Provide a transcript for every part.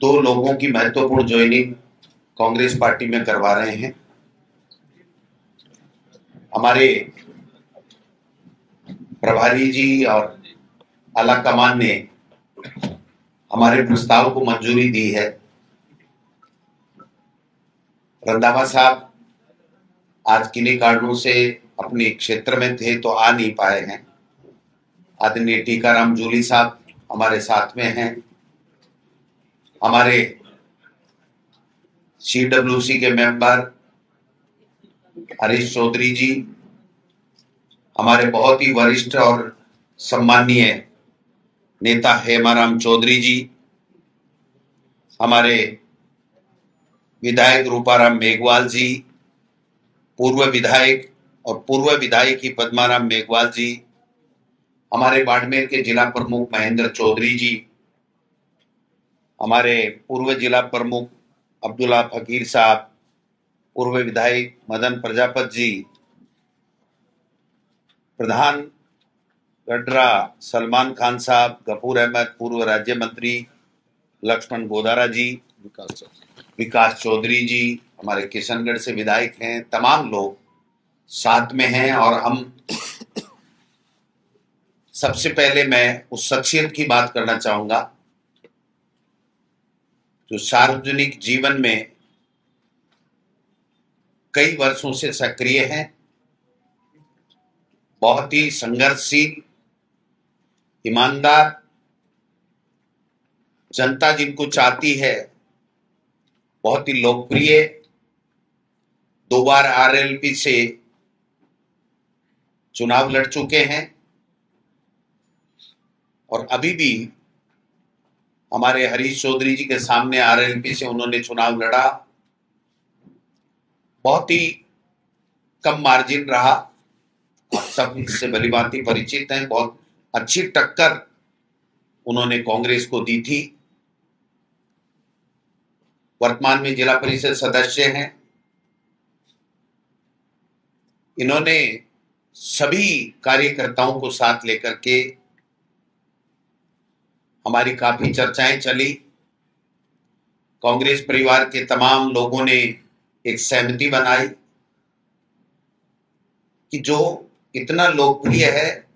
दो लोगों की महत्वपूर्ण ज्वाइनिंग कांग्रेस पार्टी में करवा रहे हैं। हमारे प्रभारी जी और आला कमान ने हमारे प्रस्ताव को मंजूरी दी है। रंधावा साहब आज किन्हीं कारणों से अपने क्षेत्र में थे तो आ नहीं पाए हैं। आदरणीय टीकाराम जूली साहब हमारे साथ में हैं। हमारे CWC के मेंबर हरीश चौधरी जी, हमारे बहुत ही वरिष्ठ और सम्माननीय नेता हेमाराम चौधरी जी, हमारे विधायक रूपाराम मेघवाल जी, पूर्व विधायक और पूर्व विधायक पद्माराम मेघवाल जी, हमारे बाड़मेर के जिला प्रमुख महेंद्र चौधरी जी, हमारे पूर्व जिला प्रमुख अब्दुल्ला फकीर साहब, पूर्व विधायक मदन प्रजापत जी, प्रधान गडरा सलमान खान साहब, गफूर अहमद, पूर्व राज्य मंत्री लक्ष्मण गोदारा जी, विकास चौधरी जी, हमारे किशनगढ़ से विधायक हैं, तमाम लोग साथ में हैं। और हम सबसे पहले मैं उस शख्सियत की बात करना चाहूंगा जो सार्वजनिक जीवन में कई वर्षों से सक्रिय हैं, बहुत ही संघर्षशील, ईमानदार, जनता जिनको चाहती है, बहुत ही लोकप्रिय, 2 बार RLP से चुनाव लड़ चुके हैं और अभी भी हमारे हरीश चौधरी जी के सामने RLP से उन्होंने चुनाव लड़ा। बहुत ही कम मार्जिन रहा, आप सब इससे भलीभांति परिचित हैं। बहुत अच्छी टक्कर उन्होंने कांग्रेस को दी थी। वर्तमान में जिला परिषद सदस्य हैं। इन्होंने सभी कार्यकर्ताओं को साथ लेकर के हमारी काफी चर्चाएं चली। कांग्रेस परिवार के तमाम लोगों ने एक सहमति बनाई कि जो इतना लोकप्रिय है,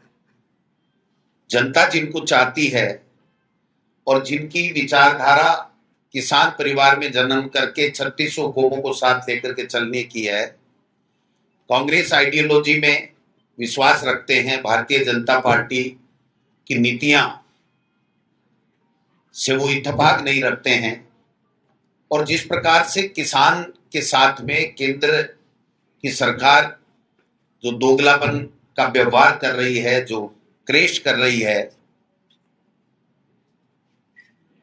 जनता जिनको चाहती है और जिनकी विचारधारा किसान परिवार में जन्म करके 3600 कौमों को साथ लेकर के चलने की है, कांग्रेस आइडियोलॉजी में विश्वास रखते हैं, भारतीय जनता पार्टी की नीतियां से वो इत्तेफाक नहीं रखते हैं। और जिस प्रकार से किसान के साथ में केंद्र की सरकार जो दोगलापन का व्यवहार कर रही है, जो क्रेश कर रही है,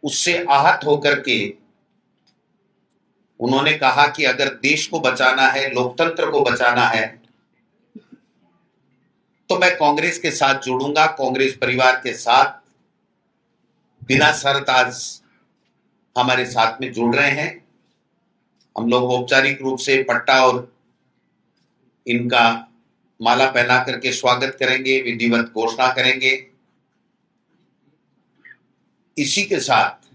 उससे आहत होकर के उन्होंने कहा कि अगर देश को बचाना है, लोकतंत्र को बचाना है, तो मैं कांग्रेस के साथ जुड़ूंगा। कांग्रेस परिवार के साथ बिना शर्त आज हमारे साथ में जुड़ रहे हैं। हम लोग औपचारिक रूप से पट्टा और इनका माला पहना करके स्वागत करेंगे, विधिवत घोषणा करेंगे। इसी के साथ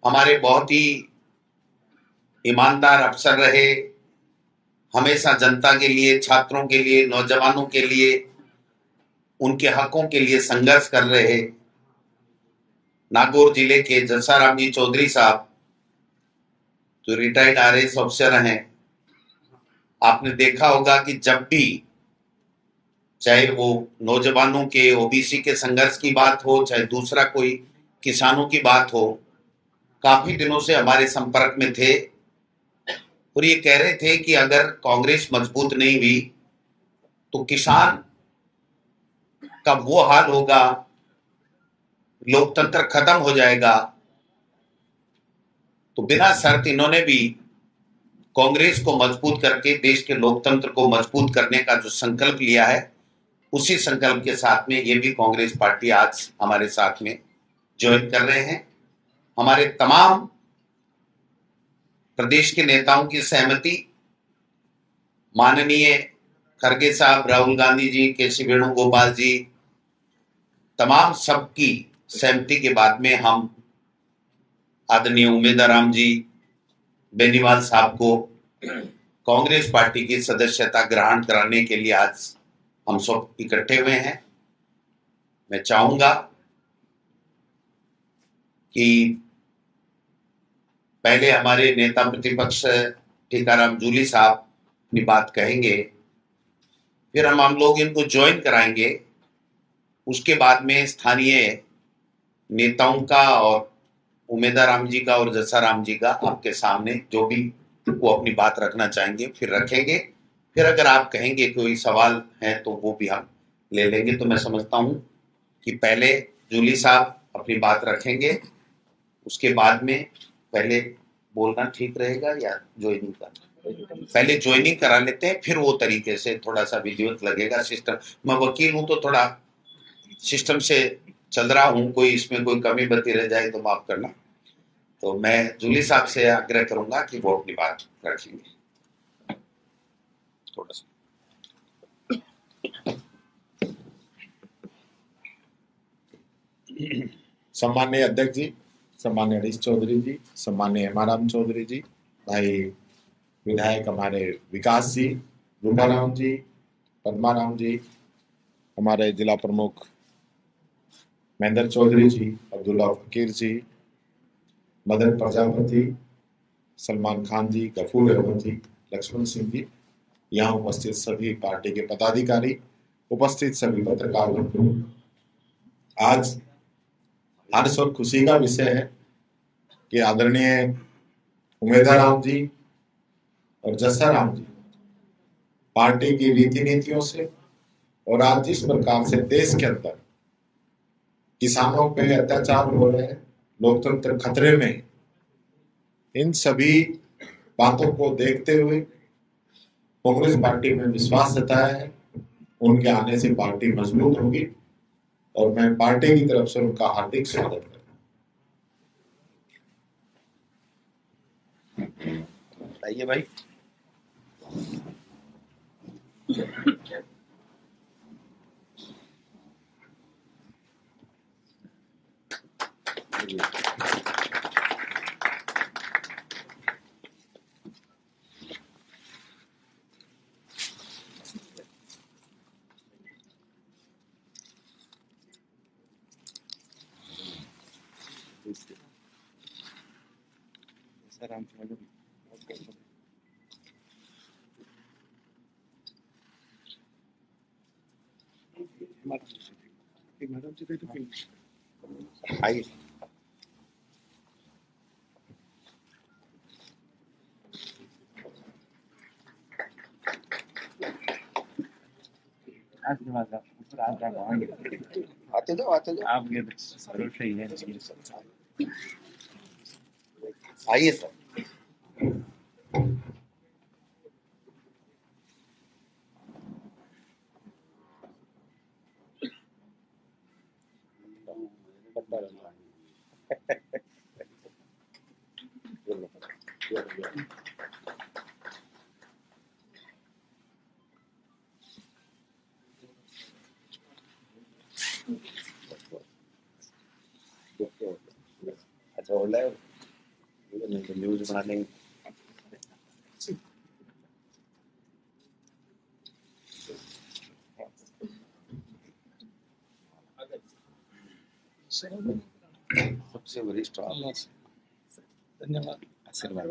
हमारे बहुत ही ईमानदार अफसर रहे, हमेशा जनता के लिए, छात्रों के लिए, नौजवानों के लिए, उनके हकों के लिए संघर्ष कर रहे नागौर जिले के जसाराम जी चौधरी साहब जो रिटायर्ड RAS अफसर हैं। आपने देखा होगा कि जब भी चाहे वो नौजवानों के OBC के संघर्ष की बात हो, चाहे दूसरा कोई किसानों की बात हो, काफी दिनों से हमारे संपर्क में थे और ये कह रहे थे कि अगर कांग्रेस मजबूत नहीं हुई तो किसान का वो हाल होगा, लोकतंत्र खत्म हो जाएगा। तो बिना शर्त इन्होंने भी कांग्रेस को मजबूत करके देश के लोकतंत्र को मजबूत करने का जो संकल्प लिया है, उसी संकल्प के साथ में ये भी कांग्रेस पार्टी आज हमारे साथ में ज्वाइन कर रहे हैं। हमारे तमाम प्रदेश के नेताओं की सहमति, माननीय खड़गे साहब, राहुल गांधी जी, KC वेणुगोपाल जी, तमाम सबकी सहमति के बाद में हम आदरणीय उमेदराम जी बेनीवाल साहब को कांग्रेस पार्टी की सदस्यता ग्रहण कराने के लिए आज हम सब इकट्ठे हुए हैं। मैं चाहूंगा कि पहले हमारे नेता प्रतिपक्ष टीकाराम जूली साहब अपनी बात कहेंगे, फिर हम लोग इनको ज्वाइन कराएंगे। उसके बाद में स्थानीय नेताओं का और उमेदराम जी का और जसाराम जी का आपके सामने जो भी वो अपनी बात रखना चाहेंगे फिर रखेंगे। फिर अगर आप कहेंगे कोई सवाल है तो वो भी हम ले लेंगे। तो मैं समझता हूं कि पहले जूली साहब अपनी बात रखेंगे, उसके बाद में पहले बोलना ठीक रहेगा या ज्वाइनिंग करना? पहले ज्वाइनिंग करा लेते हैं, फिर वो तरीके से थोड़ा सा विधिवत लगेगा सिस्टम। मैं वकील हूं तो थोड़ा सिस्टम से चल रहा हूं, कोई इसमें कोई कमी बती रह जाए तो माफ करना। तो मैं जूली साहब से आग्रह करूंगा कि वो अपनी बात रखेंगे थोड़ा सा। सम्माननीय अध्यक्ष जी, सम्माननीय हरीश चौधरी जी, सम्माननीय हेमाराम चौधरी जी, भाई विधायक हमारे विकास जी, रूपाराम जी, पद्माराम जी, हमारे जिला प्रमुख महेंद्र चौधरी जी, अब्दुल्ला फकीर जी, मदन प्रजापति, सलमान खान जी, गफूर अहमद जी, लक्ष्मण सिंह जी, यहाँ उपस्थित सभी पार्टी के पदाधिकारी, उपस्थित सभी पत्रकार बंधु, आज हर्ष और खुशी का विषय है कि आदरणीय उमेदराम जी और जसाराम जी पार्टी की रीति नीतियों से और आज जिस प्रकार से देश के अंदर किसानों पे अत्याचार हो रहे हैं, लोकतंत्र खतरे में, इन सभी बातों को देखते हुए कांग्रेस पार्टी में विश्वास जताया है। उनके आने से पार्टी मजबूत होगी और मैं पार्टी की तरफ से उनका हार्दिक स्वागत करता हूं। आइए भाई। आइए। आते जाओ आप, ये भरोसा ही है। आइए सर। अच्छा हो रहा है, न्यूज बना लेंगे। सबसे वरिष्ठ धन्यवाद, आशीर्वाद।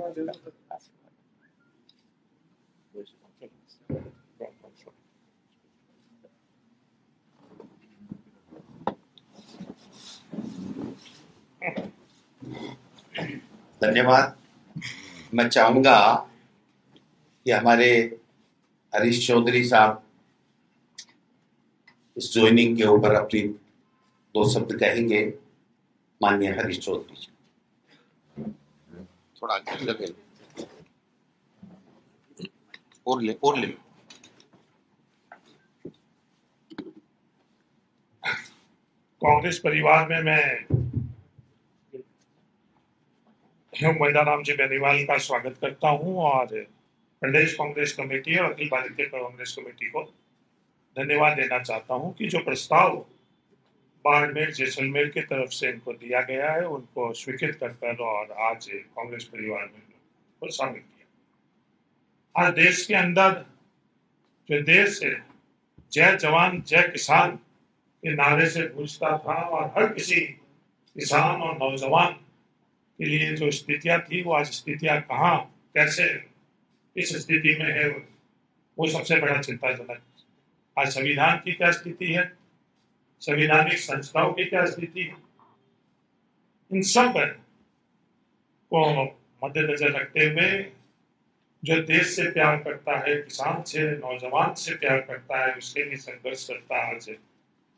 धन्यवाद। मैं चाहूंगा कि हमारे हरीश चौधरी साहब इस ज्वाइनिंग के ऊपर अपनी दो शब्द कहेंगे। माननीय हरीश चौधरी जी, थोड़ा आगे लगे और ले। कांग्रेस परिवार में मैं उमेदराम जी बेनीवाल का स्वागत करता हूं और प्रदेश कांग्रेस कमेटी और अखिल भारतीय कांग्रेस कमेटी को धन्यवाद देना चाहता हूं कि जो प्रस्ताव बाड़मेर जैसलमेर की तरफ से इनको दिया गया है, उनको स्वीकृत कर और आज कांग्रेस परिवार में को शामिल किया। आज देश के अंदर जो देश है जय जवान जय किसान के नारे से गूंजता था और हर किसी किसान और नौजवान के लिए जो स्थितियां थी वो आज स्थितियां कहाँ कैसे इस स्थिति में है वो सबसे बड़ा चिंताजनक। आज संविधान की क्या स्थिति है, संवैधानिक संस्थाओं की क्या स्थिति है, इन सब को मद्देनजर रखते हुए जो देश से प्यार करता है, किसान से नौजवान से प्यार करता है, उसके लिए संघर्ष करता है, आज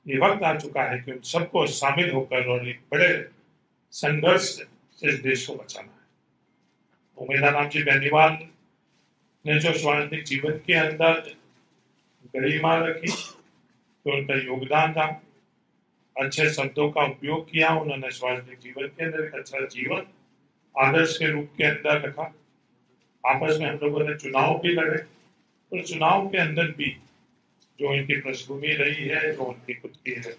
ये वक्त आ चुका है कि उन सबको शामिल होकर और एक बड़े संघर्ष से इस देश को बचाना है। उमेदाराम जी बेनीवाल ने जो स्वाभाविक जीवन के अंदर गरिमा रखी, तो उनका योगदान था, अच्छे शब्दों का उपयोग किया, उन्होंने स्वाभाविक जीवन के अंदर एक अच्छा जीवन आदर्श के रूप के अंदर रखा। आपस में हम लोगों ने चुनाव भी लड़े और चुनाव के अंदर भी जो इनकी पृष्ठभूमि रही है, जो उनकी खुद की है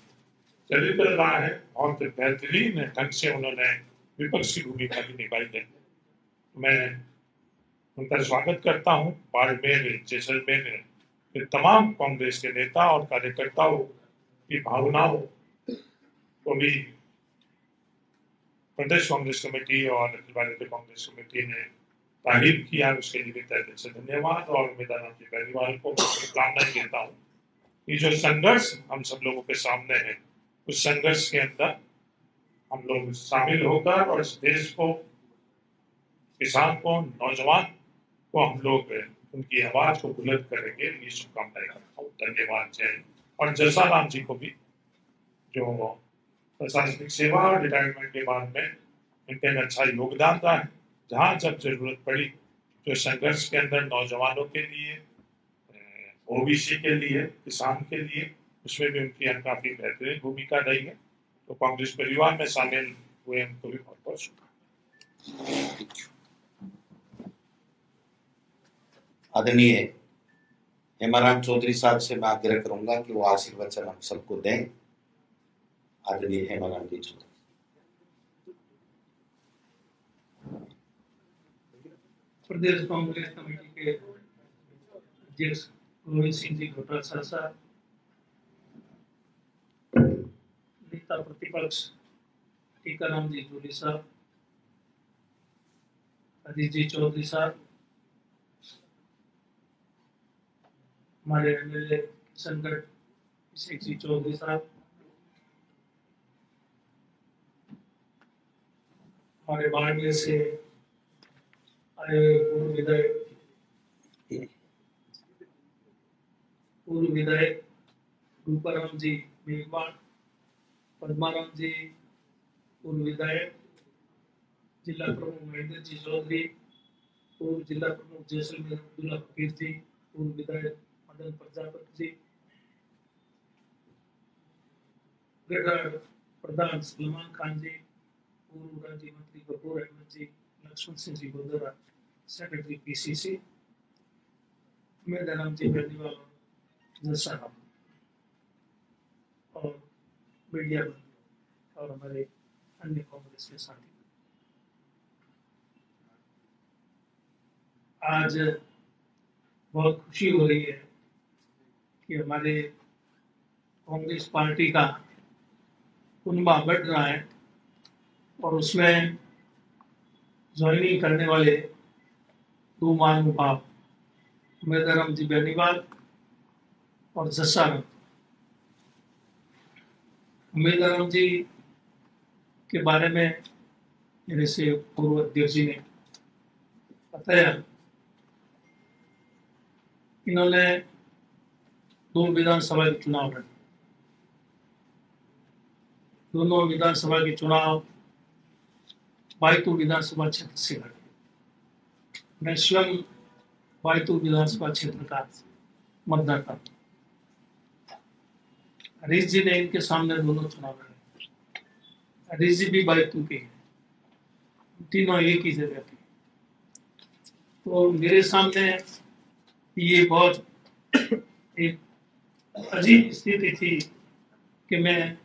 चरित्र रहा है, बहुत बेहतरीन ढंग से उन्होंने विपक्ष की भूमिका भी निभाई है। मैं उनका स्वागत करता हूँ। बाड़मेर जैसलमेर के तमाम कांग्रेस के नेता और कार्यकर्ताओं की भावनाओं को भी प्रदेश कांग्रेस कमेटी और अखिल भारतीय कांग्रेस कमेटी ने तारीफ किया, उसके लिए भी तहे दिल से धन्यवाद। और उम्मीदवार की बेनीवाल को शुभकामनाएं देता हूँ कि जो संघर्ष हम सब लोगों के सामने है, उस संघर्ष के अंदर हम लोग शामिल होकर और इस देश को, किसान को, नौजवान को हम लोग उनकी आवाज को बुलंद करेंगे, ये शुभकामनाएं करता हूँ। धन्यवाद। जय। और जसाराम जी को भी जो प्रशासनिक सेवा और रिटायरमेंट के बाद में इनका अच्छा योगदान रहा है, जहाँ जब जरूरत पड़ी जो संघर्ष के अंदर नौजवानों के लिए, ओबीसी के लिए, किसान के लिए, उसमें भी उनकी काफी बेहतरीन भूमिका रही है। तो कांग्रेस परिवार में शामिल हुए उनको भी बहुत बहुत शुभकामनाएं। आदरणीय हेमाराम चौधरी साहब से मैं आग्रह करूंगा कि वो आशीर्वचन हम सबको दें। आदरणीय हेमाराम जी चौधरी। प्रदेश कांग्रेस कमेटी के अध्यक्ष गोविंद सिंह जी घोटाला साहब, नेता प्रतिपक्ष टीकाराम जी जूली साहब, अजीत जी चौधरी साहब, हमारे एमएलए किशनगढ़ अभिषेक जी चौधरी साहब, हमारे बाड़मेर से आए पूर्व विधायक रूपाराम जी मेघवाल, पद्माराम जी पूर्व विधायक, जिला प्रमुख महेंद्र जी चौधरी, पूर्व जिला प्रमुख जैसलमेर अब्दुल्ला फकीर जी, पूर्व विधायक मदन प्रजापति जी, गढ़ प्रधान सलमान खान जी, पूर्व राज्य मंत्री गफूर अहमद जी, लक्ष्मण सिंह जी गोदरा, सेक्रेटरी पीसीसी, उम्मीदवार जी बेनीवाल जसाराम और मीडिया और हमारे अन्य कांग्रेस के साथी, आज बहुत खुशी हो रही है कि हमारे कांग्रेस पार्टी का कुनबा बढ़ रहा है और उसमें ज्वाइनिंग करने वाले दो महानुभाव उम्मीदवार जी बेनीवाल और जसाराम। उम्मीदवार जी के बारे में मेरे से पूर्व अध्यक्ष जी ने बताया, इन्होंने 2 विधानसभा के चुनाव लड़े, दोनों विधानसभा के चुनाव बायतू विधानसभा क्षेत्र से लड़े। मैं स्वयं बायतू विधानसभा क्षेत्र का मतदाता। हरीश जी ने इनके सामने दोनों चुनाव लड़े। हरीश जी भी बायतू के, तीनों एक ही जगह थे। तो मेरे सामने ये बहुत एक अजीब स्थिति थी कि मैं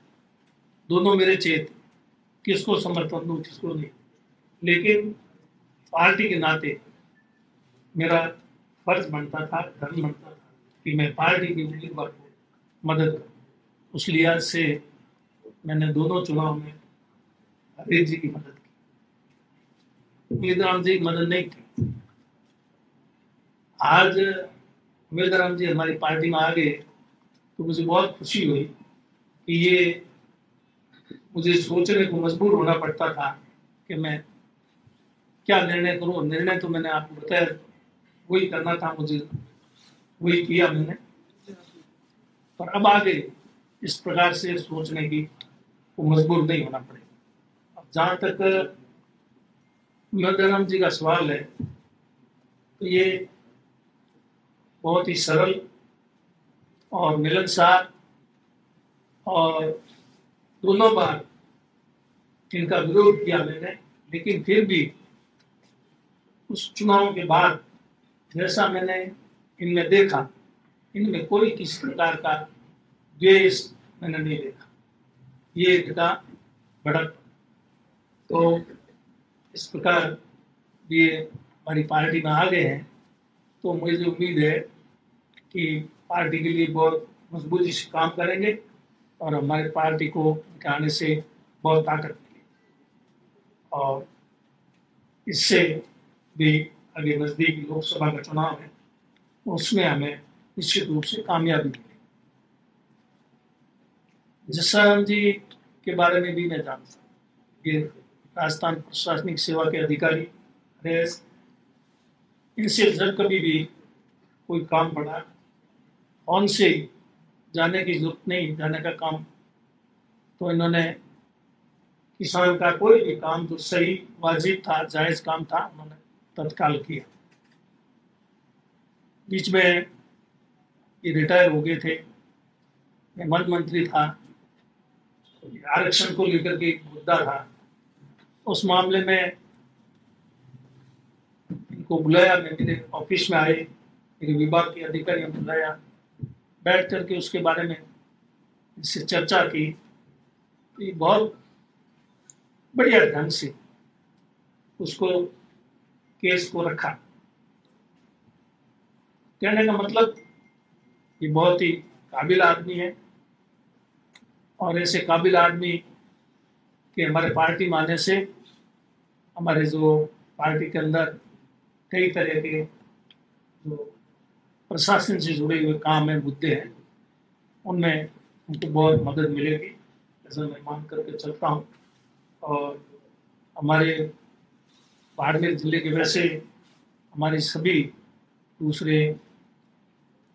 दोनों मेरे चेत, किसको समर्थन दूं किसको नहीं, लेकिन पार्टी के नाते मेरा फर्ज बनता था, धर्म बनता था कि मैं पार्टी की उम्मीदवार को मदद करूं। उस लिहाज से मैंने दोनों चुनाव में हरीश जी की मदद की, उम्मीदवार जी की मदद नहीं की। आज उम्मीदवार जी हमारी पार्टी में आ गए तो मुझे बहुत खुशी हुई कि ये मुझे सोचने को मजबूर होना पड़ता था कि मैं क्या निर्णय करूं। निर्णय तो मैंने आपको बताया, वही करना था मुझे, वही किया मैंने। पर अब आगे इस प्रकार से सोचने की को मजबूर नहीं होना पड़ेगा। अब जहाँ तक मदन जी का सवाल है तो ये बहुत ही सरल और मिलनसार, और दोनों बार इनका विरोध किया मैंने, लेकिन फिर भी उस चुनाव के बाद जैसा मैंने इनमें देखा, इनमें कोई किसी प्रकार का द्वेष मैंने नहीं देखा। ये इनका भड़क, तो इस प्रकार ये हमारी पार्टी में आ गए हैं तो मुझे उम्मीद है कि पार्टी के लिए बहुत मजबूती से काम करेंगे और हमारी पार्टी को उनके आने से बहुत ताकत मिलेगी, और इससे भी आगे नजदीक लोकसभा का चुनाव है, उसमें हमें निश्चित रूप से कामयाबी मिलेगी। जसराम जी के बारे में भी मैं जानता हूँ, ये राजस्थान प्रशासनिक सेवा के अधिकारी रहे। इनसे जब कभी भी कोई काम पड़ा, उनसे जाने की जरूरत नहीं, जाने का काम तो इन्होंने किसान का कोई भी काम जो सही वाजिब था, जायज काम था, उन्होंने तत्काल किया। बीच में ये रिटायर हो गए थे, मैं वन मंत्री था, आरक्षण को लेकर के एक मुद्दा था, उस मामले में इनको बुलाया, मैं मेरे ऑफिस में आए, मेरे विभाग के अधिकारियों ने बुलाया, बैठ करके उसके बारे में इससे चर्चा की। तो ये बहुत बढ़िया ढंग से उसको केस को रखा। कहने का मतलब ये बहुत ही काबिल आदमी है, और ऐसे काबिल आदमी के हमारे पार्टी में आने से हमारे जो पार्टी के अंदर कई तरह के जो प्रशासन से जुड़े हुए काम है, मुद्दे हैं, उनमें उनको बहुत मदद मिलेगी, ऐसा मैं मान करके चलता हूँ। और हमारे बाड़मेर जिले के वैसे हमारे सभी दूसरे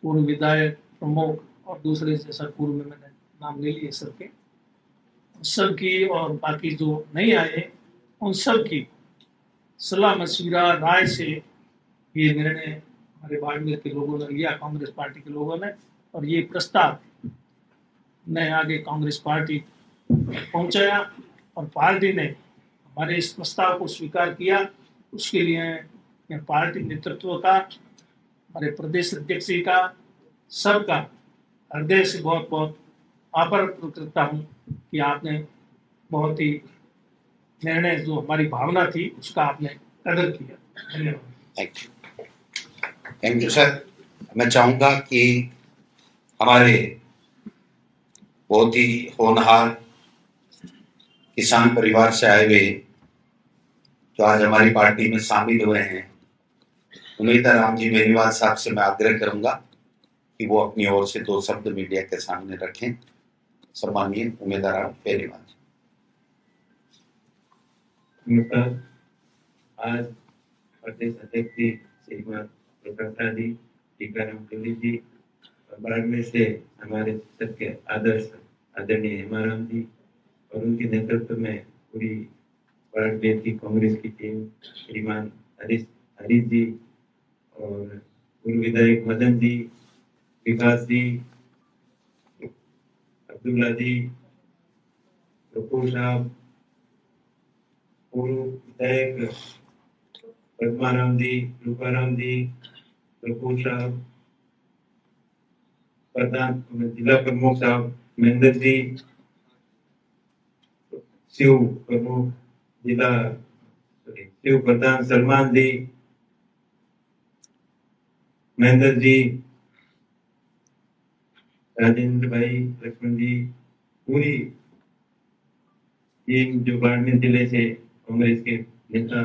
पूर्व विधायक, प्रमुख और दूसरे जैसा पूर्व में मैंने नाम ले लिए सबके, सब की और बाकी जो नहीं आए उन सब की सलाह मशविरा राय से ये निर्णय हमारे बाड़मेर के लोगों ने लिया, कांग्रेस पार्टी के लोगों ने, और ये प्रस्ताव ने आगे कांग्रेस पार्टी पहुंचाया और पार्टी ने हमारे इस प्रस्ताव को स्वीकार किया। उसके लिए मैं पार्टी नेतृत्व का, हमारे प्रदेश अध्यक्ष जी का, सबका हृदय से बहुत बहुत आभार प्रकट करता हूँ कि आपने बहुत ही निर्णय जो हमारी भावना थी उसका आपने कदर किया। धन्यवाद। Thank you sir. मैं चाहूंगा कि हमारे बहुत ही होनहार किसान परिवार से आए हुए जो आज हमारी पार्टी में शामिल हुए हैं, उम्मीदवार राम जी मेरीवाल साहब से मैं आग्रह करूंगा कि वो अपनी ओर से 2 शब्द मीडिया के सामने रखें। सम्मानीय उम्मीदवार राम मेरीवाल। आज प्रदेश अध्यक्ष जी श्रीमान प्रकाश जी, टीकाराम टोली जी, बाड़मेर से हमारे सबके आदर्श आदरणीय हेमाराम जी और उनके नेतृत्व में पूरी बाड़मेर की कांग्रेस की टीम, श्रीमान हरीश जी और पूर्व विधायक मदन जी, विकास जी, अब्दुल्ला जी, कपूर साहब, पूर्व विधायक पद्माराम जी, रूपाराम जी, कपूर साहब, प्रधान जिला प्रमुख साहब महेंद्र जी, शिव प्रमुख जिला शिव प्रधान सलमान जी, महेंद्र जी, राजेंद्र भाई, लक्ष्मण जी, पूरी टीम जो बाड़मेर जिले से कांग्रेस के नेता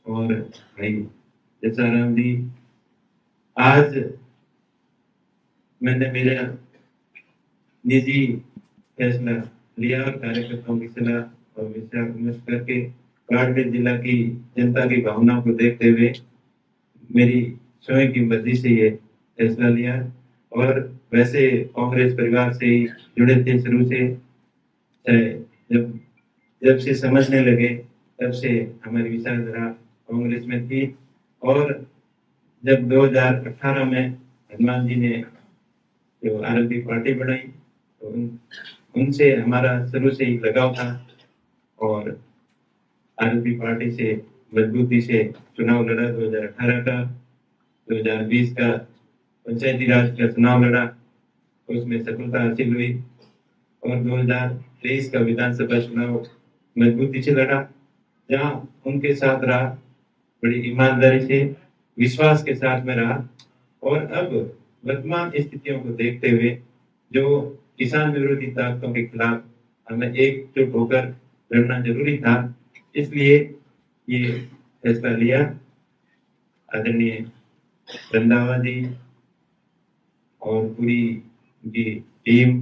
और भाई जसाराम जी, आज मैंने मेरा निजी फैसला लिया और कार्यकर्ताओं की सलाह और विचार विमर्श करके बाड़मेर जिला की जनता की भावनाओं को देखते हुए मेरी स्वयं की मर्जी से ये फैसला लिया। और वैसे कांग्रेस परिवार से ही जुड़े थे शुरू से, जब जब से समझने लगे तब से हमारी विचारधारा कांग्रेस में थी। और जब 2018 में हनुमान जी ने जो आरएलपी पार्टी बनाई तो उनसे हमारा शुरू से ही लगाव था और आरएलपी पार्टी से मजबूती से चुनाव लड़ा। 2018 का, 2020 का पंचायती राज का चुनाव लड़ा, उसमें सफलता हासिल हुई और 2023 का विधानसभा चुनाव मजबूती से लड़ा, जहां उनके साथ रहा, बड़ी ईमानदारी से विश्वास के साथ में रहा। और अब वर्तमान स्थितियों को देखते हुए जो किसान विरोधी ताकतों के खिलाफ हमें एकजुट होकर लड़ना जरूरी था, इसलिए ये फैसला लिया। आदरणीय रंधावा जी और पूरी उनकी टीम,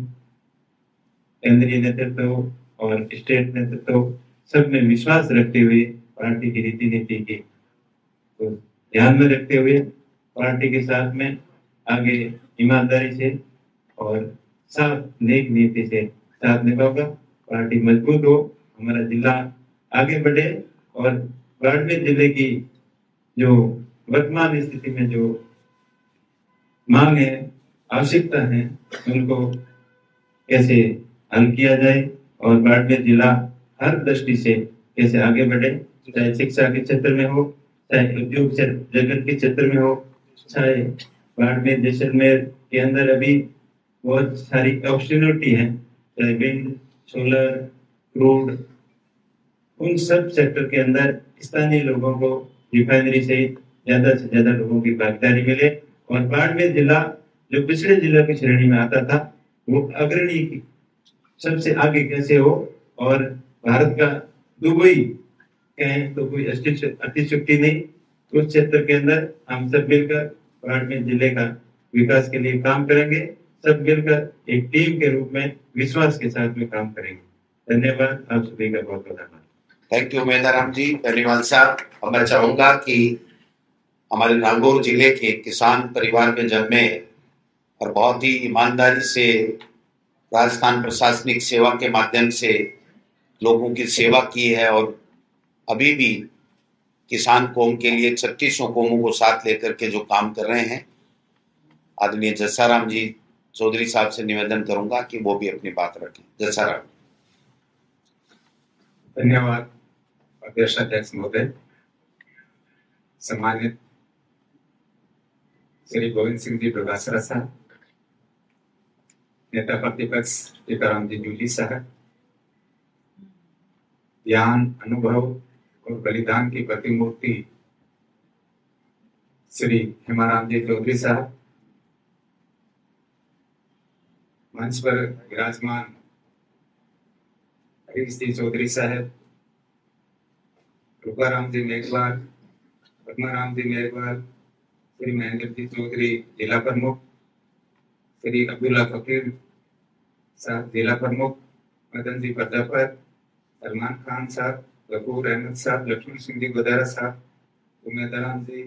केंद्रीय नेतृत्व और स्टेट नेतृत्व सब में विश्वास रखते हुए पार्टी की रीति नीति की तो ध्यान में रखते हुए पार्टी के साथ में आगे ईमानदारी से और साफ नेक नीति से साथ निभाऊंगा। पार्टी मजबूत हो, हमारा जिला आगे बढ़े और बाड़मेर जिले की जो वर्तमान स्थिति में जो मांग है, आवश्यकता है, उनको कैसे हल किया जाए और बाड़मेर जिला हर दृष्टि से कैसे आगे बढ़े, चाहे शिक्षा के क्षेत्र में हो, चाहे उद्योग जगत के क्षेत्र में हो, चाहे बाड़मेर जैसलमेर के अंदर अभी बहुत सारी अपॉर्चुनिटी है, चाहे विंड, सोलर, क्रूड, उन सब सेक्टर के अंदर स्थानीय लोगों को रिफाइनरी से ज्यादा से ज्यादा लोगों की भागीदारी मिले और बाड़मेर जिला जो पिछड़े जिला की श्रेणी में आता था वो अग्रणी सबसे आगे कैसे हो और भारत का दुबई कहें तो कोई अतिशयोक्ति नहीं। उस क्षेत्र के अंदर हम सब मिलकर बाड़मेर जिले का विकास के लिए काम करेंगे, सब मिलकर एक टीम के रूप में विश्वास के साथ में काम करेंगे। धन्यवाद, आप सभी का बहुत बहुत धन्यवाद। थैंक यू मेहंद्राम जी, धन्यवाद साहब। और मैं चाहूंगा कि हमारे नागौर जिले के किसान परिवार में जन्मे और बहुत ही ईमानदारी से राजस्थान प्रशासनिक सेवा के माध्यम से लोगों की सेवा की है और अभी भी किसान कौम के लिए 3600 कौमों को साथ लेकर के जो काम कर रहे हैं, आदरणीय जसाराम जी चौधरी साहब से निवेदन करूंगा कि वो भी अपनी बात रखें। जसाराम। धन्यवाद अध्यक्ष महोदय। सम्मानित श्री गोविंद सिंह जी प्रभासरा साहब, नेता प्रतिपक्ष टीकाराम जी जूली साहब, ज्ञान, अनुभव और बलिदान की प्रतिमूर्ति श्री हेमाराम जी चौधरी साहब, मंच पर विराजमान हरीश जी चौधरी साहब, रूपाराम जी मेघवाल, पद्माराम जी मेघवाल, श्री महेंद्र जी चौधरी जिला प्रमुख, श्री अब्दुल्ला फकीर साहब जिला प्रमुख, मदन जी प्रजापत, सलमान खान साहब, गफूर अहमद साहब, लक्ष्मण सिंह जी गोदारा साहब, उमेदराम जी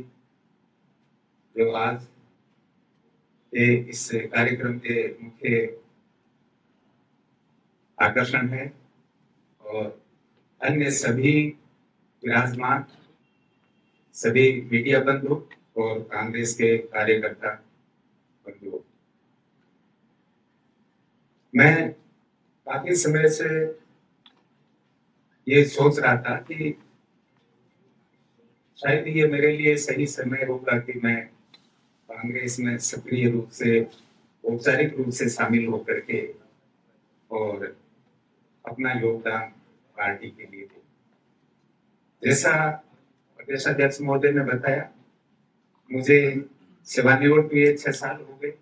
जो आज के इस कार्यक्रम के मुख्य आकर्षण है, और अन्य सभी विराजमान सभी मीडिया बंधु और कांग्रेस के कार्यकर्ता बंधु। मैं काफी समय से ये सोच रहा था कि शायद ये मेरे लिए सही समय होगा कि मैं कांग्रेस में सक्रिय रूप से, औपचारिक रूप से शामिल होकर के और अपना योगदान पार्टी के लिए थे। जैसा प्रदेश अध्यक्ष महोदय ने बताया, मुझे सेवानिवृत्त हुए 6 साल हो गए।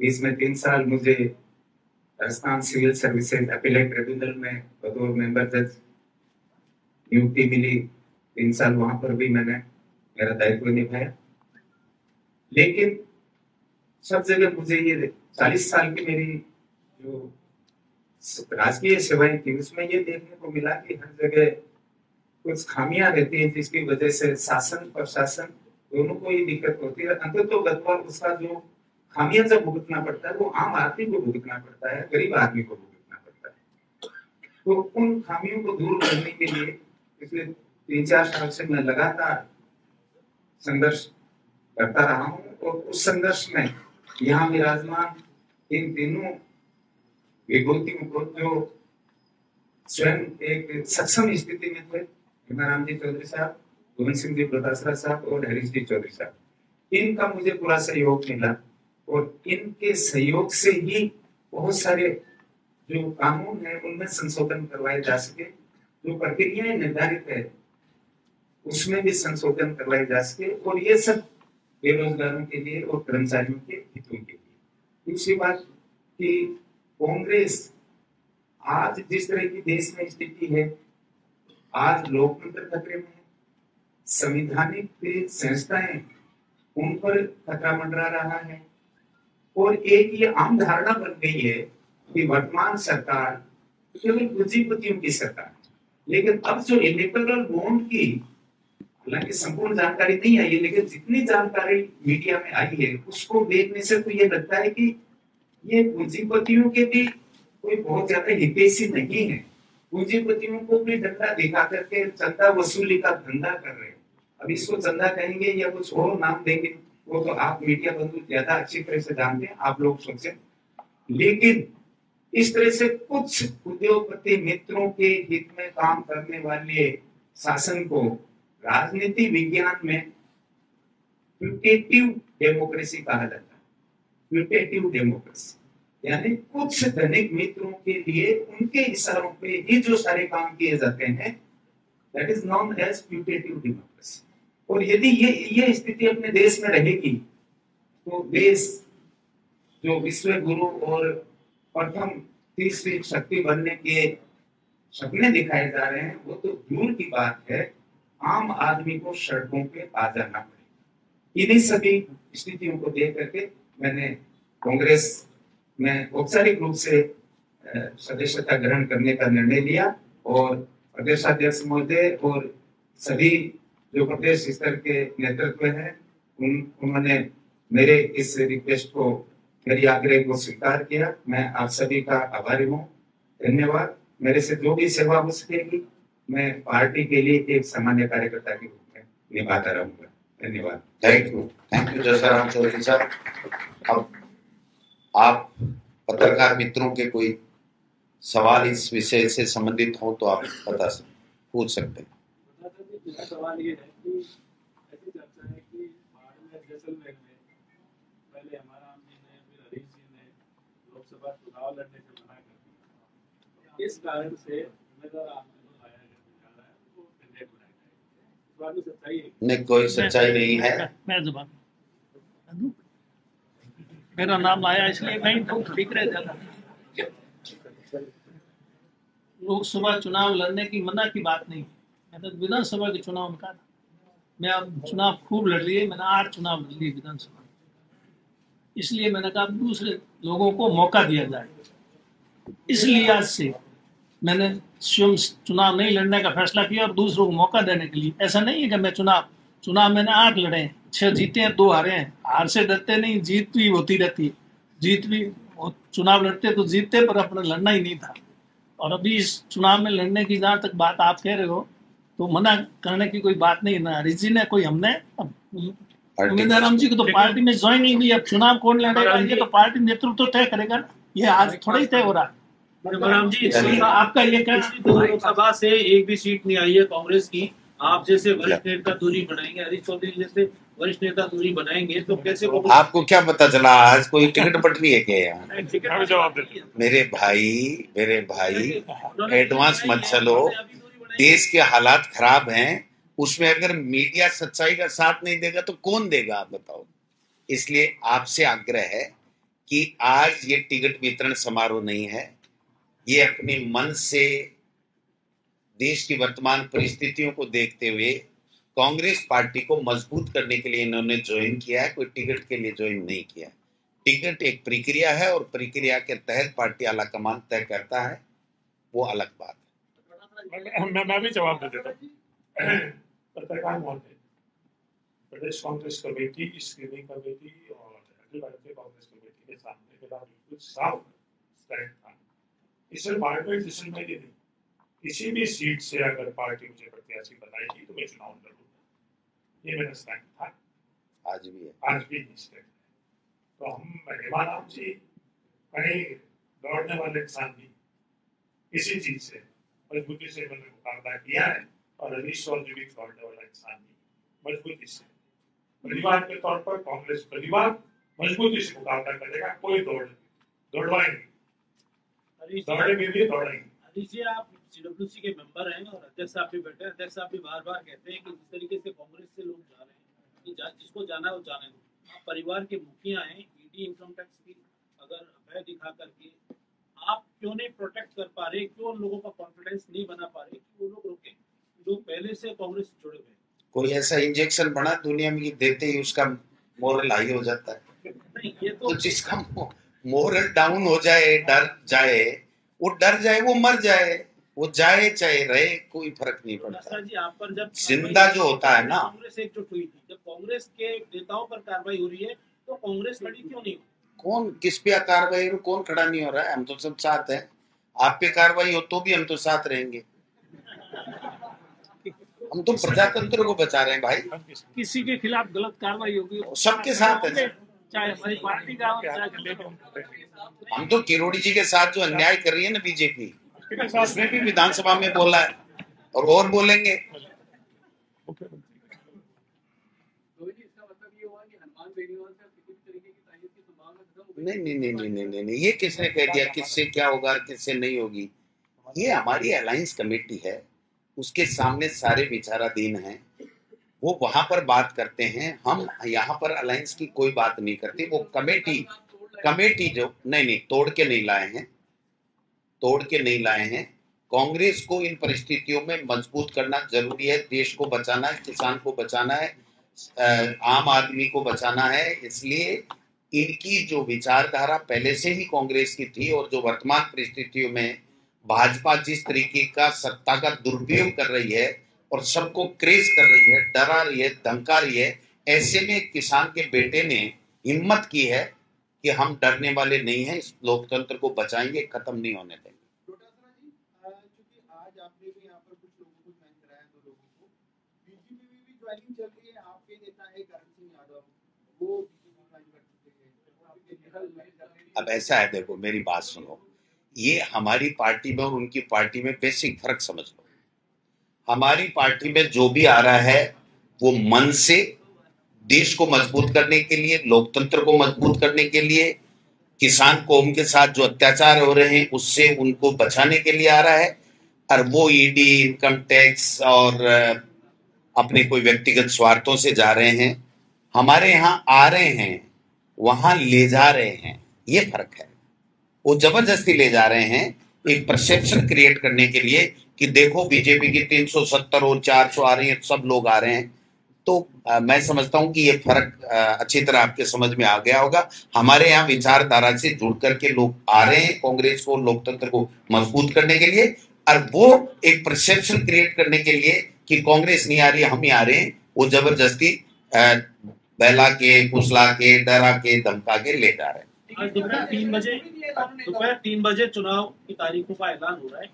इसमें 3 साल मुझे Rajasthan civil services appellate tribunal में बतौर मेंबर जज नियुक्ति मिली। 3 साल वहां पर भी मैंने मेरा दायित्व निभाया। लेकिन सब जगह मुझे ये 40 साल की मेरी जो राजकीय सेवाएं थी उसमें ये देखने को मिला कि हर जगह कुछ खामियां रहती हैं, जिसकी वजह से शासन प्रशासन दोनों को ही दिक्कत होती है। अंततः उसका जो खामियां जब भुगतना पड़ता है वो आम आदमी को भुगतना पड़ता है, गरीब आदमी को भुगतना पड़ता है। तो उन खामियों को दूर करने के लिए पिछले 3-4 साल से मैं लगातार संघर्ष करता रहा हूँ। और उस संघर्ष में यहाँ विराजमान इन तीनों विभूतियों को जो स्वयं एक सक्षम स्थिति में थे, हेमाराम जी चौधरी साहब, गोविंद सिंह जी प्रतासरा साहब और हरीश जी चौधरी साहब, इनका मुझे पूरा सहयोग मिला। और इनके सहयोग से ही बहुत सारे जो कानून है उनमें संशोधन करवाए जा सके, जो प्रक्रियाएं निर्धारित है उसमें भी संशोधन करवाए जा सके, और ये सब बेरोजगारों के लिए और कर्मचारियों के हितों के लिए। दूसरी बात कि कांग्रेस आज जिस तरह की देश में स्थिति है, आज लोकतंत्र खतरे में है, संवैधानिक संस्थाएं उन पर खतरा मंडरा रहा है। और एक ये आम धारणा बन गई है कि वर्तमान सरकार केवल पूंजीपतियों की सरकार है। लेकिन अब जो इलेक्टोरल बॉन्ड की हालांकि संपूर्ण जानकारी नहीं आई है, लेकिन जितनी जानकारी मीडिया में आई है उसको देखने से तो ये लगता है कि ये पूंजीपतियों के भी कोई बहुत ज्यादा हितैषी नहीं है। पूंजीपतियों को भी डंडा दिखा करके चंदा वसूली का धंधा कर रहे हैं। अब इसको चंदा कहेंगे या कुछ और नाम देंगे वो तो आप मीडिया बंधु ज्यादा अच्छी तरह से जानते हैं, आप लोग सोचें। लेकिन इस तरह से कुछ उद्योगपति मित्रों के हित में काम करने वाले शासन को राजनीति विज्ञान में प्यूटेटिव डेमोक्रेसी कहा जाता है। प्यूटेटिव डेमोक्रेसी यानी कुछ धनिक मित्रों के लिए उनके इशारों पे ही जो सारे काम किए जाते हैं, that is known as putative democracy. और यदि ये स्थिति अपने देश में रहेगी तो देश जो विश्व गुरु और प्रथम तीसरी शक्ति बनने के सपने दिखाए जा रहे हैं वो तो दूर की बात है, आम आदमी को सड़कों पे आ जाना पड़ेगा। इन्हीं सभी स्थितियों को देख करके मैंने कांग्रेस में औपचारिक रूप से सदस्यता ग्रहण करने का निर्णय लिया। और प्रदेशाध्यक्ष महोदय और सभी जो प्रदेश स्तर के नेतृत्व है उन्होंने मेरे इस रिक्वेस्ट को, मेरी आग्रह को स्वीकार किया। मैं आप सभी का आभारी हूँ, धन्यवाद। मेरे से जो भी सेवा हो सकेगी मैं पार्टी के लिए एक सामान्य कार्यकर्ता के रूप में निभाता रहूंगा। धन्यवाद। थैंक यू जयराम चौधरी साहब। अब आप पत्रकार मित्रों के कोई सवाल इस विषय से संबंधित हो तो आप पूछ सकते हैं। सवाल ये है कि ऐसी चर्चा है कि बाड़मेर जैसलमेर में पहले हेमाराम जी ने फिर हरीश जी ने लोकसभा चुनाव लड़ने से मना कर दिया। इस कारण से उम्मीदवार आंदोलन लाया जा रहा है, वो कैंडिडेट बनाया जाएगा। इस बात में सच्चाई है? नहीं, कोई सच्चाई नहीं है। मैं जवाब दूं। मेरा नाम आया इसलिए नहीं तो ठीक रह जाता। लोकसभा चुनाव लड़ने की मना की बात नहीं, मैं तो विधानसभा के चुनाव में कहा था। मैं अब चुनाव खूब लड़ रही है, मैंने 8 चुनाव लड़ लिए विधानसभा, इसलिए मैंने कहा दूसरे लोगों को मौका दिया जाए। इसलिए आज से मैंने स्वयं चुनाव नहीं लड़ने का फैसला किया और दूसरों को मौका देने के लिए। ऐसा नहीं है कि मैं चुनाव मैंने 8 लड़े हैं, 6 जीते हैं, 2 हारे हैं। हार से डरते नहीं, जीत भी होती रहती है। जीत भी चुनाव लड़ते तो जीतते, पर अपना लड़ना ही नहीं था। और अभी इस चुनाव में लड़ने की जहाँ तक बात आप कह रहे हो तो मना करने की कोई बात नहीं। ना हरीश जी ने कोई, हमने उम्मीदवार जी को तो पार्टी में ज्वाइन नहीं हुई। अब चुनाव कौन लड़ेगा ये तो पार्टी नेतृत्व तय करेगा ना, ये आज थोड़ा ही तय हो रहा है। हेमाराम जी, आपका ये क्या लोकसभा से एक भी सीट नहीं आई है कांग्रेस की, आप जैसे वरिष्ठ नेता दूरी बनाएंगे, हरीश चौधरी जैसे वरिष्ठ नेता दूरी बनाएंगे तो कैसे वो आपको क्या पता चला आज कोई टिकट बटनी है क्या यहाँ? मैं भी जवाब देता हूँ। मेरे भाई एडवांस मत चलो, देश के हालात खराब हैं, उसमें अगर मीडिया सच्चाई का साथ नहीं देगा तो कौन देगा आप बताओ। इसलिए आपसे आग्रह है कि आज ये टिकट वितरण समारोह नहीं है, ये अपने मन से देश की वर्तमान परिस्थितियों को देखते हुए कांग्रेस पार्टी को मजबूत करने के लिए इन्होंने ज्वाइन किया है, कोई टिकट के लिए ज्वाइन नहीं किया है। टिकट एक प्रक्रिया है और प्रक्रिया के तहत पार्टी आलाकमान तय करता है, वो अलग बात है। मैं भी जवाब दे देता हूँ। पत्रकार महोदय, प्रदेश कांग्रेस कमेटी, स्क्रीनिंग कमेटी और अखिल भारतीय कांग्रेस कमेटी के सामने मेरा बिल्कुल साफ स्टैंड था। इसमें मार्केटाइजेशन में नहीं, किसी भी सीट से अगर पार्टी मुझे प्रत्याशी बनाएगी तो मैं चुनाव लड़ूंगा, ये मेरा स्टैंड था, आज भी है, आज भी स्टैंड है। तो हम हेमाराम जी कहीं दौड़ने वाले इंसान नहीं, किसी चीज से मजबूती से मैंने मुकाबला किया है, और हरीश चौधरी भी दौड़ने वाला इंसान नहीं, मजबूती से परिवार के तौर पर कांग्रेस परिवार मजबूती से मुकाबला करेगा, कोई दौड़ेंगे, दौड़ेंगे। हरीश जी, आप CWC के मेंबर हैं और अध्यक्ष साहब भी बैठे हैं। अध्यक्ष साहब भी बार बार कहते हैं कि जिस तरीके से कांग्रेस से लोग जा रहे हैं कि जिसको जाना है वो जाने दो। आप परिवार के मुखिया हैं, ईडी इनकम टैक्स की अगर भय दिखा करके आप क्यों नहीं प्रोटेक्ट कर पा रहे, क्यों लोगों का कॉन्फिडेंस नहीं बना पा रहे कि वो लोग रुके, लोग पहले से कांग्रेस से जुड़े हुए हैं? कोई ऐसा इंजेक्शन बना दुनिया में देते ही उसका मोरल हाई हो जाता है? नहीं, ये तो जिसका मोरल डाउन हो जाए, डर जाए, वो डर जाए, वो मर जाए, वो जाए चाहे रहे, कोई फर्क नहीं पड़ता। जी, आप पर जब जिंदा जो होता है ना, कांग्रेस एकजुट हुई थी, जब कांग्रेस के नेताओं पर कार्रवाई हो रही है तो कांग्रेस खड़ी क्यों नहीं? कौन किस पे कार्रवाई हो, कौन खड़ा नहीं हो रहा है? हम तो सब साथ हैं। आप पे कार्रवाई हो तो भी हम तो साथ रहेंगे। हम तो प्रजातंत्र को बचा रहे हैं भाई। किसी के खिलाफ गलत कार्रवाई होगी सबके साथ है, चाहे हमारी पार्टी का हो, हम तो किरोड़ी जी के साथ जो अन्याय कर रही है ना बीजेपी, उसमें भी विधानसभा में बोला है और बोलेंगे। नहीं, ये किसने कह दिया किससे क्या होगा किससे नहीं होगी? ये हमारी अलायंस कमेटी है, उसके सामने सारे विचाराधीन हैं, वो वहां पर बात करते हैं। हम यहाँ पर अलायंस की कोई बात नहीं करते। वो कमेटी जो नहीं तोड़ के नहीं लाए हैं। कांग्रेस को इन परिस्थितियों में मजबूत करना जरूरी है, देश को बचाना है, किसान को बचाना है, आम आदमी को बचाना है। इसलिए इनकी जो विचारधारा पहले से ही कांग्रेस की थी और जो वर्तमान परिस्थितियों में भाजपा जिस तरीके का सत्ता का दुरुपयोग कर रही है और सबको क्रेज कर रही है, डरा रही है, धमका रही है, ऐसे में किसान के बेटे ने हिम्मत की है कि हम डरने वाले नहीं हैं, इस लोकतंत्र को बचाएंगे, खत्म नहीं होने देंगे। आज आपने भी यहाँ पर कुछ लोगों को ज्वाइन कराया, 2 लोगों को। बीजेपी में भी ज्वाइनिंग चल रही है। आपके नेता है करण सिंह यादव, वो बीजेपी ज्वाइन कर चुके हैं। अब ऐसा है, देखो मेरी बात सुनो, ये हमारी पार्टी में और उनकी पार्टी में बेसिक फर्क समझ लो। हमारी पार्टी में जो भी आ रहा है वो मन से देश को मजबूत करने के लिए, लोकतंत्र को मजबूत करने के लिए, किसान कौम के साथ जो अत्याचार हो रहे हैं उससे उनको बचाने के लिए आ रहा है। और वो ईडी, इनकम टैक्स और अपने कोई व्यक्तिगत स्वार्थों से जा रहे हैं। हमारे यहाँ आ रहे हैं, वहां ले जा रहे हैं, ये फर्क है। वो जबरदस्ती ले जा रहे हैं एक परसेप्शन क्रिएट करने के लिए कि देखो बीजेपी की 370 और 400 आ रही है, सब लोग आ रहे हैं। तो मैं समझता हूं कि ये फर्क अच्छी तरह आपके समझ में आ गया होगा। हमारे यहाँ विचारधारा से जुड़ करके लोग आ रहे हैं कांग्रेस को, लोकतंत्र को मजबूत करने के लिए, और वो एक परसेप्शन क्रिएट करने के लिए कि कांग्रेस नहीं आ रही, हम ही आ रहे हैं, वो जबरदस्ती बहला के, फुसला के, डरा के, धमका के ले जा रहे हैं। आज दोपहर 3 बजे चुनाव की तारीखों का ऐलान हो रहा है।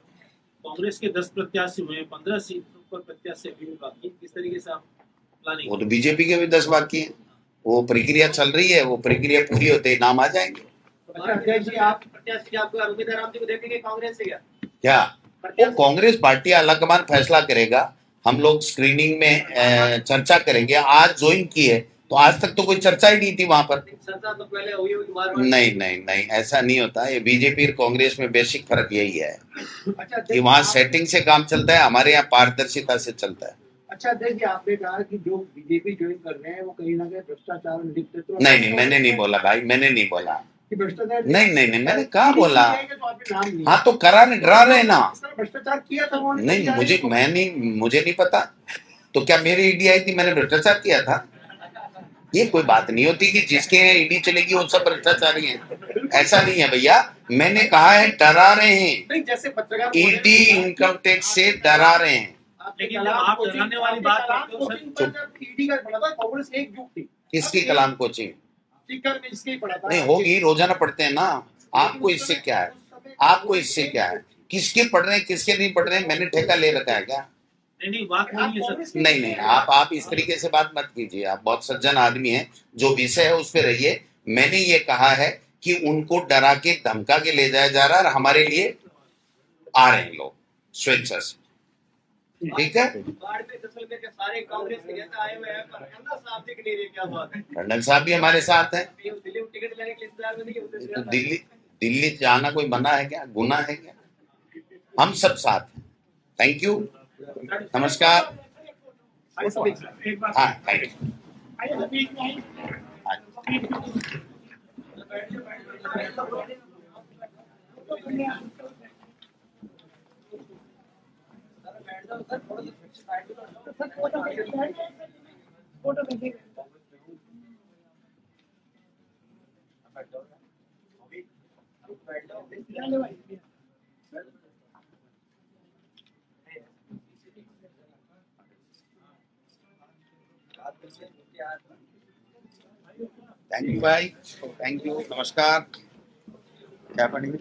कांग्रेस के 10 प्रत्याशी हुए, 15 सीटों पर प्रत्याशी अभी बाकी। किस तरीके से आप प्लानिंग? वो तो बीजेपी के भी 10 बाकी हैं, वो प्रक्रिया चल रही है, वो प्रक्रिया पूरी होते ही नाम आ जाएंगे। अध्यक्ष जी, आप प्रत्याशी आपको उम्मीदवार राम जी को देखेंगे कांग्रेस से क्या? वो कांग्रेस पार्टी आलाकमान फैसला करेगा। हम लोग स्क्रीनिंग में चर्चा करेंगे। आज ज्वाइन की है तो आज तक तो कोई चर्चा ही नहीं थी वहां पर। चर्चा तो पहले हुई होगी बार नहीं नहीं नहीं, ऐसा नहीं होता। ये बीजेपी और कांग्रेस में बेसिक फर्क यही है अच्छा कि वहां सेटिंग से काम चलता है, हमारे यहाँ पारदर्शिता से चलता है। अच्छा देखिए, आपने कहा कि जो बीजेपी ज्वाइन कर रहे हैं वो कहीं ना कहीं भ्रष्टाचार और लिप्त नहीं नहीं, मैंने नहीं बोला भाई, मैंने नहीं बोला। कि भ्रष्टाचार नहीं नहीं नहीं, मैंने कहा बोला। तो आपने नाम लिया। हाँ तो करा नहीं, डरा रहे ना। इस तरह भ्रष्टाचार किया था उन्होंने? नहीं, मुझे नहीं पता। तो क्या मेरी ईडी आई थी, मैंने भ्रष्टाचार किया था? ये कोई बात नहीं होती कि जिसके ईडी चलेगी वो सब भ्रष्टाचारी हैं। ऐसा नहीं है भैया, मैंने कहा है डरा रहे हैं। नहीं, जैसे पत्रकार ईडी इनकम टैक्स से डरा रहे हैं। लेकिन जब आप डराने वाली बात करते हो सर, जब ईडी का पड़ा था कांग्रेस एकजुट थी। किसकी कलाम कोचिंग? स्पीकर में इसके ही पड़ा था। नहीं होगी, रोजाना पढ़ते हैं ना। आपको इससे क्या है? आपको इससे क्या है? किसके पढ़ रहे हैं किसके नहीं पढ़ रहे हैं, मैंने ठेका ले रखा है क्या? नहीं बात नहीं है सर। नहीं नहीं, आप इस तरीके से बात मत कीजिए। आप बहुत सज्जन आदमी हैं, जो विषय है उस पे रहिए। मैंने ये कहा है कि उनको डरा के धमका के ले जाया जा रहा है और हमारे लिए आ रहे हैं लोग स्वेच्छा से। ठीक है, बाढ़ में जैसलमेर के सारे कांग्रेस के नेता आए हुए हैं, पर टंडन साहब दिख नहीं रहे, क्या बात है? टंडन साहब भी हमारे साथ हैं। दिल्ली में टिकट लेने के इंतजार में नहीं होते। तो दिल्ली जाना कोई मना है क्या, गुनाह है क्या? हम सब साथ हैं। थैंक यू, नमस्कार। हाँ थैंक यू। थैंक यू भाई, थैंक यू, नमस्कार। क्या पढ़ेंगे?